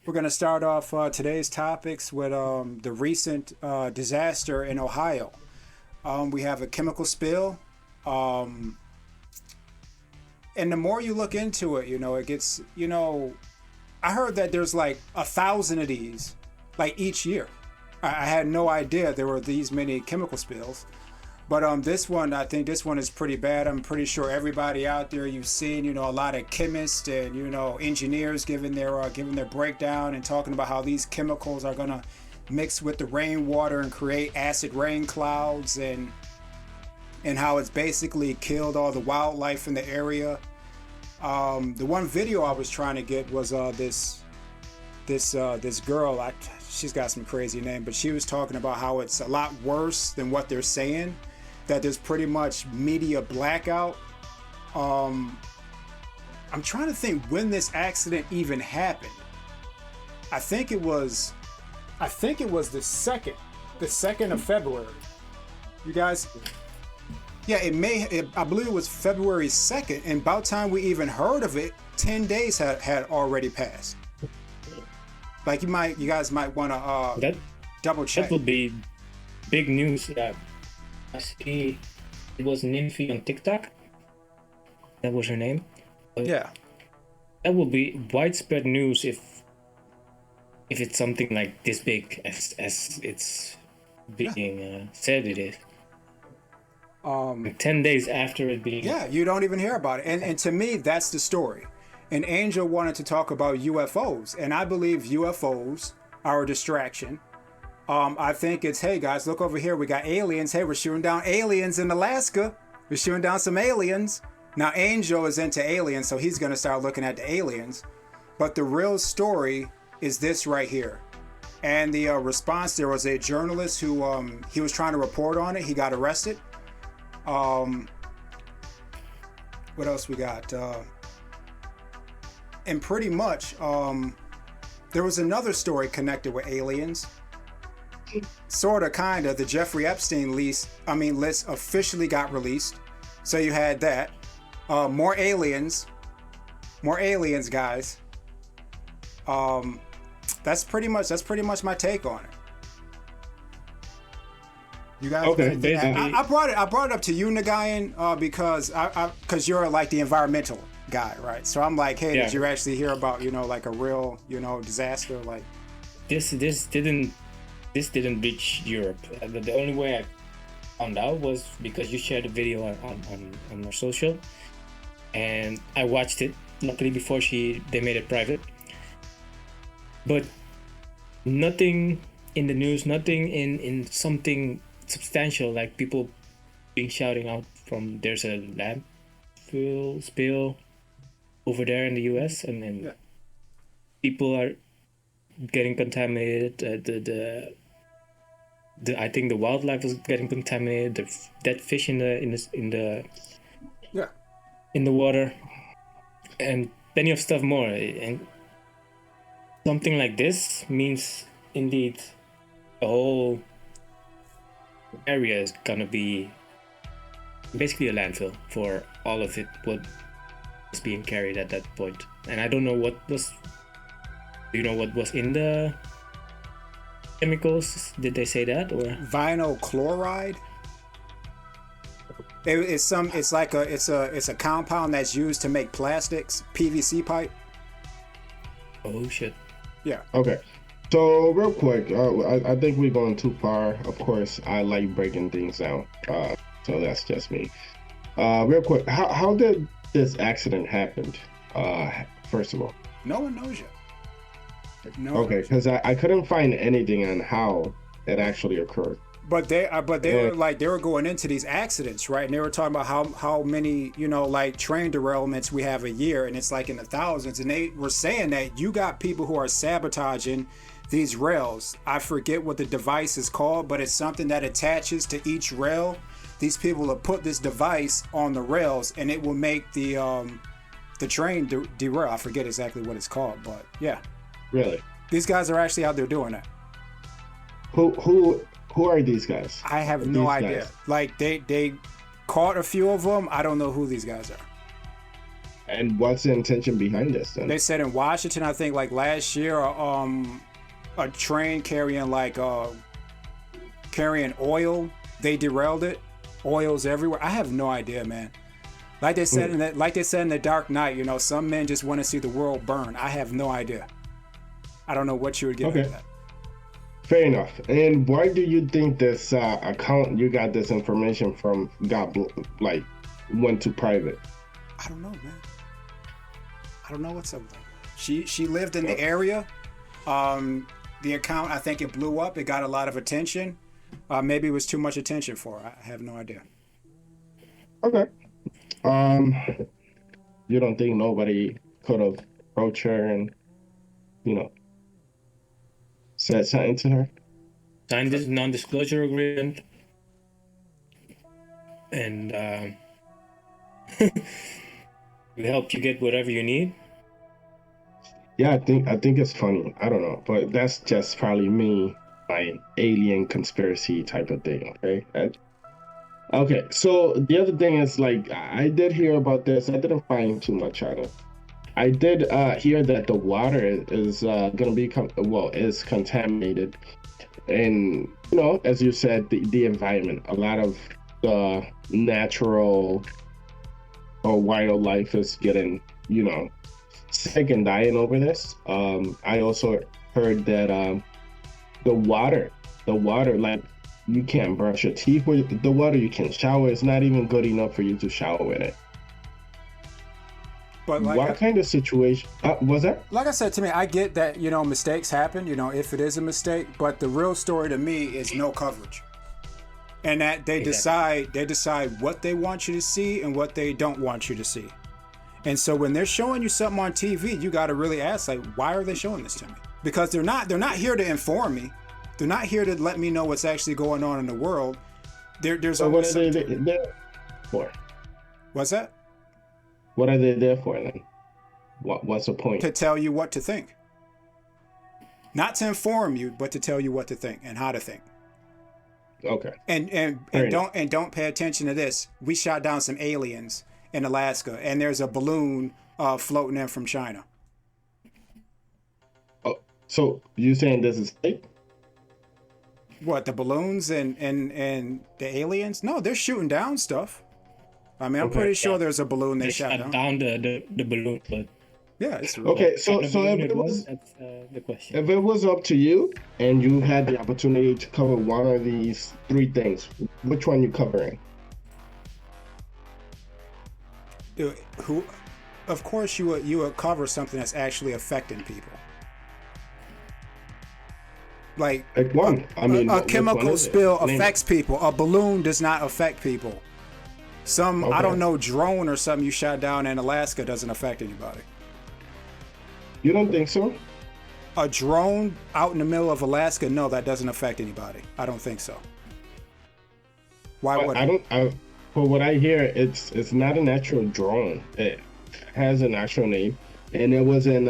We're going to start off today's topics with the recent disaster in Ohio. We have a chemical spill. And the more you look into it, it gets, I heard that there's like 1,000 of these, like each year. I had no idea there were these many chemical spills. But this one, I think this one is pretty bad. I'm pretty sure everybody out there you've seen, a lot of chemists and engineers giving their breakdown and talking about how these chemicals are gonna mix with the rainwater and create acid rain clouds and how it's basically killed all the wildlife in the area. The one video I was trying to get was this girl. She's got some crazy name, but she was talking about how it's a lot worse than what they're saying. That there's pretty much media blackout. I'm trying to think when this accident even happened. I think it was the 2nd of February. You guys, yeah, I believe it was February 2nd, and about time we even heard of it, 10 days had already passed. Like you guys might want to double check. That would be big news. I see it was Nymphy on TikTok. That was her name. But yeah. That would be widespread news if it's something like this big as it's being said it is. 10 days after it being... Yeah, you don't even hear about it. And to me, that's the story. And Angel wanted to talk about UFOs. And I believe UFOs are a distraction. I think it's, hey guys, look over here. We got aliens. Hey, we're shooting down aliens in Alaska. We're shooting down some aliens. Now, Angel is into aliens, so he's going to start looking at the aliens. But the real story is this right here. And the response, there was a journalist who he was trying to report on it. He got arrested. What else we got? And pretty much, there was another story connected with aliens. Sorta, kinda. The Jeffrey Epstein list officially got released. So you had that. More aliens, guys. That's pretty much my take on it. You guys, okay. I brought it up to you, Nagayan, because you're like the environmental guy, right? So I'm like, hey, yeah. Did you actually hear about like a real disaster like this didn't reach Europe? The only way I found out was because you shared a video on our social, and I watched it. Luckily, before they made it private. But nothing in the news, nothing in something substantial, like people being shouting out from there's a landfill spill over there in the US, and then people are getting contaminated. I think the wildlife is getting contaminated. The dead fish in the water, and plenty of stuff more. And something like this means indeed the whole area is gonna be basically a landfill for all of it what was being carried at that point. And I don't know what was. Do you know what was in the chemicals? Did they say that, or vinyl chloride? It's a compound that's used to make plastics, PVC pipe. Oh shit. Yeah. Okay. So real quick, I think we're going too far. Of course, I like breaking things down. So that's just me. Real quick, how did this accident happen? First of all, no one knows yet. No. Okay, because I couldn't find anything on how it actually occurred. But they were going into these accidents, right? And they were talking about how many like train derailments we have a year, and it's like in the thousands. And they were saying that you got people who are sabotaging these rails. I forget what the device is called, but it's something that attaches to each rail. These people will put this device on the rails, and it will make the train derail. I forget exactly what it's called, but yeah. Really? These guys are actually out there doing that. Who are these guys? I have no idea. Guys? Like they caught a few of them. I don't know who these guys are. And what's the intention behind this then? They said in Washington, I think like last year, a train carrying oil, they derailed it. Oil's everywhere. I have no idea, man. Like they said in the Dark Knight, you know, some men just want to see the world burn. I have no idea. I don't know what you would get out of that. Fair enough. And why do you think this account you got this information from went to private? I don't know, man. I don't know what's up with that. She lived in the area. The account, I think it blew up. It got a lot of attention. Maybe it was too much attention for her. I have no idea. Okay. You don't think nobody could have approached her and, you know, said something to her? Signed this non-disclosure agreement, and we help you get whatever you need. Yeah, I think it's funny. I don't know, but that's just probably me, my alien conspiracy type of thing. Okay. So the other thing is, like, I did hear about this. I didn't find too much on it. I did hear that the water is gonna become is contaminated, and you know, as you said, the environment. A lot of the natural or wildlife is getting, you know, sick and dying over this. I also heard that the water, like, you can't brush your teeth with the water. You can shower. It's not even good enough for you to shower with it. But like, what kind of situation was that? Like I said, to me, I get that, you know, mistakes happen, you know, if it is a mistake, but the real story to me is no coverage. And that they decide what they want you to see and what they don't want you to see. And so when they're showing you something on TV, you got to really ask, like, why are they showing this to me? Because they're not here to inform me. They're not here to let me know what's actually going on in the world. There's so always what are they there for? What's that? What are they there for then? What's the point? To tell you what to think. Not to inform you, but to tell you what to think and how to think. Okay. And don't pay attention to this. We shot down some aliens in Alaska, and there's a balloon floating in from China. Oh, so you saying this is fake? What, the balloons and the aliens? No, they're shooting down stuff. I mean, I'm pretty sure there's a balloon they shot down. The balloon, but yeah, it's real. Okay. So if it was that's the question. If it was up to you and you had the opportunity to cover one of these three things, which one you covering? Of course, you would cover something that's actually affecting people. Like one. I mean, a chemical spill affects people. A balloon does not affect people. I don't know, drone or something you shot down in Alaska doesn't affect anybody. You don't think so? A drone out in the middle of Alaska, no, that doesn't affect anybody. I don't think so. Why would it? For what I hear, it's not an actual drone. It has an actual name, and it was in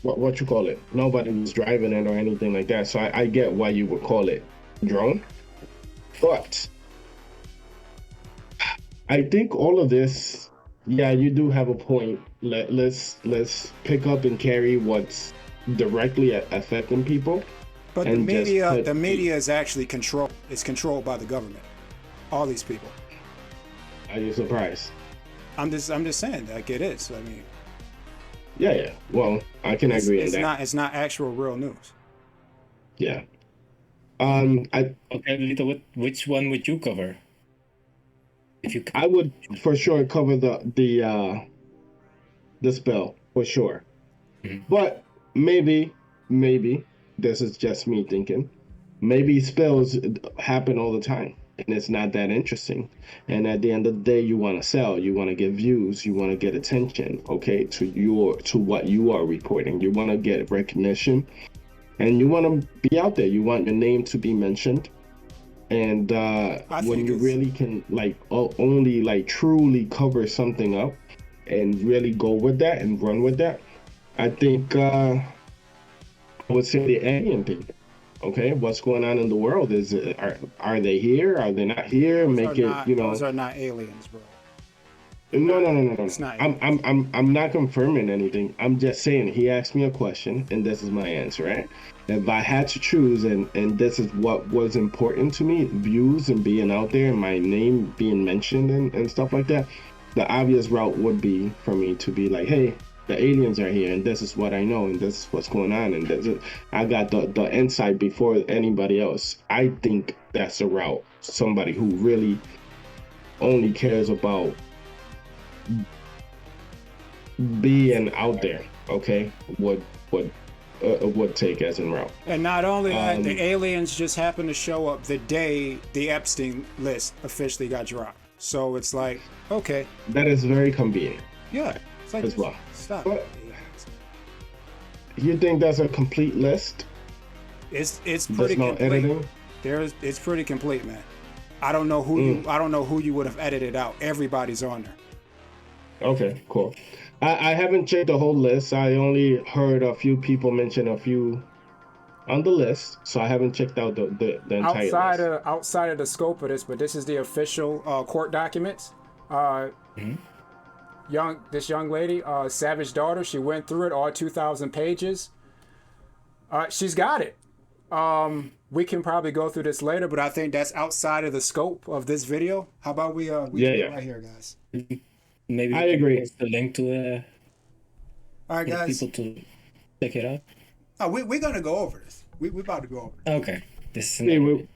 what you call it. Nobody was driving it or anything like that. So I get why you would call it drone, but I think all of this, yeah, you do have a point. Let's pick up and carry what's directly affecting people. But the media is actually controlled. It's controlled by the government. All these people. Are you surprised? I'm just saying, like, it is. I mean. Yeah. Well, I can agree on that. It's not actual real news. Yeah. Okay, Lito, which one would you cover? I would for sure cover the spell for sure, but maybe this is just me thinking. Maybe spells happen all the time, and it's not that interesting. And at the end of the day, you want to sell, you want to get views, you want to get attention. Okay, to what you are reporting, you want to get recognition, and you want to be out there. You want your name to be mentioned. And when you really can only truly cover something up and really go with that and run with that, I think I would say the alien thing. Okay, what's going on in the world? Are they here? Are they not here? Those are not aliens, bro. No. It's not I'm aliens. I'm I'm I'm not confirming anything. I'm just saying he asked me a question and this is my answer, right? If I had to choose and this is what was important to me, views and being out there and my name being mentioned and stuff like that, the obvious route would be for me to be like, hey, the aliens are here and this is what I know and this is what's going on and I got the insight before anybody else. I think that's the route. Somebody who really only cares about being out there, okay, would take as en route. And not only that, the Um, aliens just happened to show up the day the Epstein list officially got dropped. So it's like, okay, that is very convenient yeah, it's like as well. stop. But you think that's a complete list? It's There's pretty no complete. editing. It's pretty complete, man. I don't know who you would have edited out. Everybody's on there. Okay, cool. I haven't checked the whole list. I only heard a few people mention a few on the list, so I haven't checked out the entire list. Outside of the scope of this, but this is the official court documents. Uh, Mhm. this young lady, Savage Daughter, she went through it, all 2,000 pages. She's got it. We can probably go through this later, but I think that's outside of the scope of this video. How about we Yeah, do it yeah. right here, guys? Maybe I we can agree. post the link to All right, for the guys. people to check it out. Oh, we're gonna go over this. We about to go over this. Okay, this is See,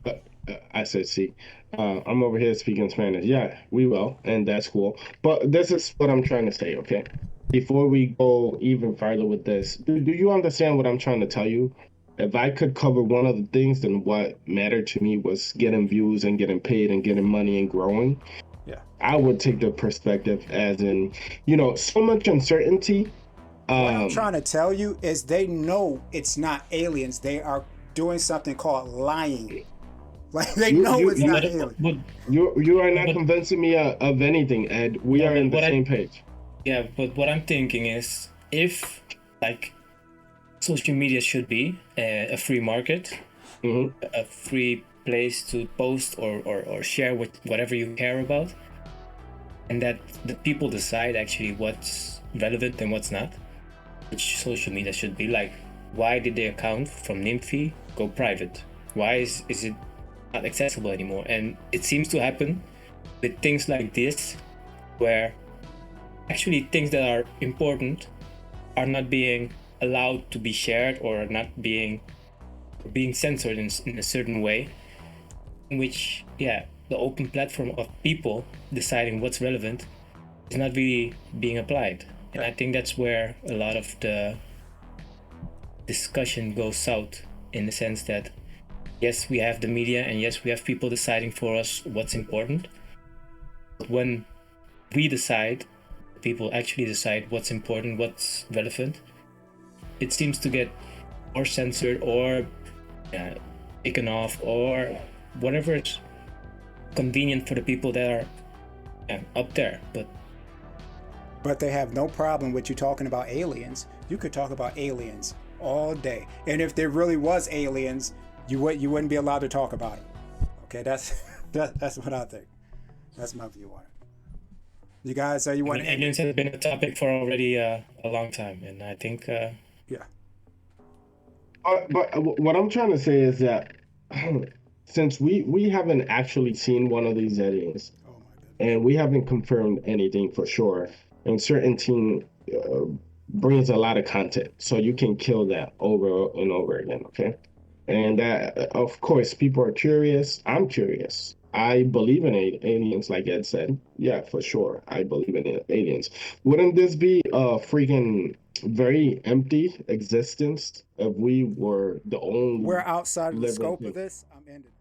I said, see, I'm over here speaking Spanish. Yeah, we will, and that's cool. But this is what I'm trying to say, okay? Before we go even further with this, do you understand what I'm trying to tell you? If I could cover one of the things, then what mattered to me was getting views and getting paid and getting money and growing. Yeah. I would take the perspective as in, so much uncertainty. What I'm trying to tell you is they know it's not aliens. They are doing something called lying. Like they know it's you- not but, aliens. but You are not But- convincing me of anything, Ed. We No, are but in the what I- same page. yeah, but what I'm thinking is if like social media should be a free market, Hmm. a free place to post or share whatever you care about, and that the people decide actually what's relevant and what's not, which social media should be like. Why did the account from Nymphy go private? Why is it not accessible anymore? And it seems to happen with things like this, where actually things that are important are not being allowed to be shared or are not being censored in a certain way, in which the open platform of people deciding what's relevant is not really being applied. And I think that's where a lot of the discussion goes south, in the sense that yes, we have the media and yes, we have people deciding for us what's important, but when we decide, people actually decide what's important, what's relevant, it seems to get or censored or taken off or whatever is convenient for the people that are up there. But they have no problem with you talking about aliens. You could talk about aliens all day. And if there really was aliens, you wouldn't be allowed to talk about them. Okay, that's what I think. That's my view on it. You guys, you want to end? Aliens has been a topic for already a long time, and I think Yeah. But what I'm trying to say is that since we haven't actually seen one of these aliens, Oh my goodness. and we haven't confirmed anything for sure, and certainty brings a lot of content, so you can kill that over and over again, okay? And of course, people are curious. I'm curious. I believe in aliens, like Ed said. Yeah, for sure. I believe in aliens. Wouldn't this be a freaking very empty existence if we were the only We're outside of the living scope thing? of this. I'm ending.